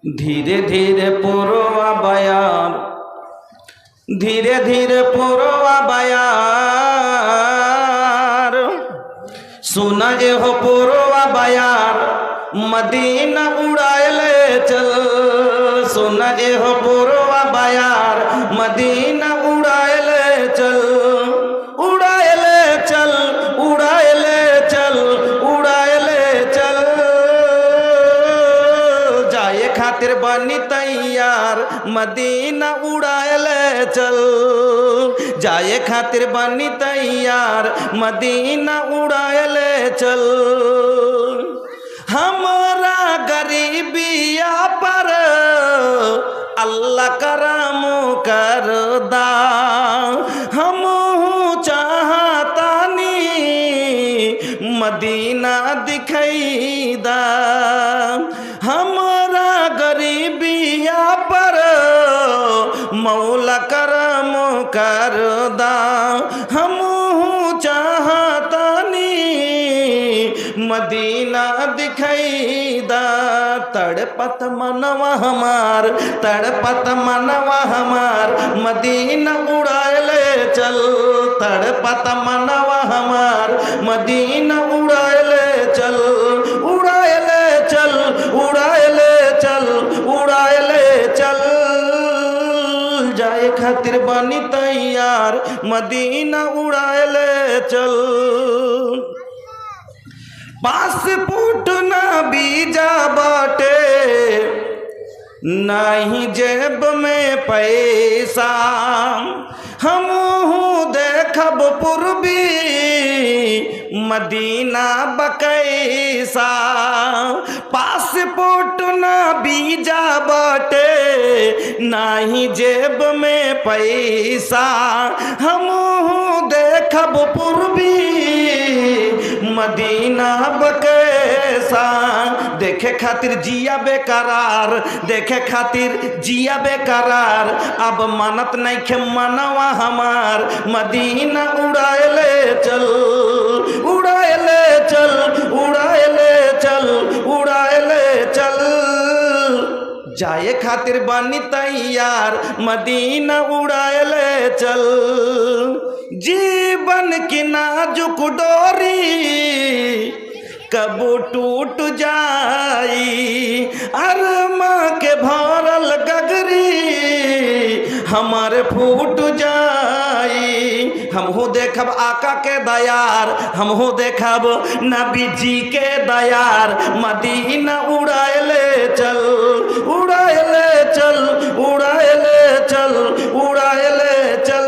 धीरे धीरे पुरवा बयार, धीरे धीरे पुरवा बयार, सुना हो पुरवा बयार, मदीना उड़ाएले चल। सुना हो पुरवा बयार, मदीना उड़ाएले चल, उड़ाएले चल, उड़ाएले चल, उड़ाएले चल। जाए खातिर बनी तैयार, मदीना उड़ाएले चल। जाए खातिर बनी तैयार, मदीना उड़ाएले चल। हमारा गरीबिया पर अल्लाह करम कर दा, हम चाहतानी मदीना दिखाई दा। हमारा गरीबिया पर मौला करम कर दा, हम चाहतानी मदीना दिखाई दा। तड़पत मनवा हमार, तड़पत मनवा हमार, मदीना उड़ाएले चल। तड़पत मनवा हमार, मदीना उड़ाएले चल, उड़ाएले चल, उड़ाएले चल, उड़ाएले चल। जाए खातिर बनी तैयार, मदीना उड़ाएले चल। पासपोर्ट ना वीजा बाटे, नहीं जेब में पैसा, हम देखब पूर्वी मदीना बकैसा। पासपोर्ट ना वीजा बाटे, नहीं जेब में पैसा, हम देखब पूर्वी मदीना बकैसा। देखे खातिर जिया बेकरार, देखे खातिर जिया बेकरार, अब मानत नहीं खे मनवा हमार, मदीना उड़ाएले चल, उड़ाएले चल, उड़ाएले चल, उड़ाएले चल। जाए खातिर बनी तैयार, मदीना उड़ाएले चल। जीवन की नाजुक डोरी कब टूट जाई, अरमा के भरल गगरी हमारे फूट जाई। हमहू देखब आका के दयार, हमहू देखब नबी जी के दयार, मदीना उड़ाएले चल, उड़ाएले चल, उड़ाएले चल, उड़ाएले चल।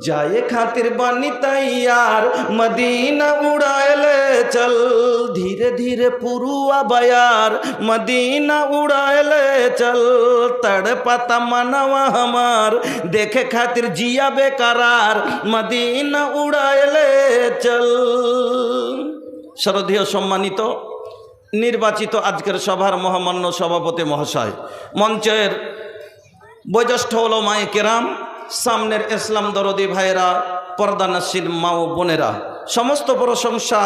जाए खातिर बनी तैयार, मदीना उड़ाएले चल। धीरे धीरे पुरुआ बयार, मदीना उड़ाएले चल। तड़पत मनवा हमार, देखे खातिर जिया बेकरार, मदीना उड़ाएले चल। श्रद्धेय सम्मानित নির্বাচিত আজকের সভার মহামান্য সভাপতি মহাশয়, মঞ্চের বয়োজ্যেষ্ঠ ওলামায়ে কেরাম, সামনের ইসলাম দরদি ভাইয়েরা, পর্দানশীল মা ও বোনেরা, সমস্ত প্রশংসা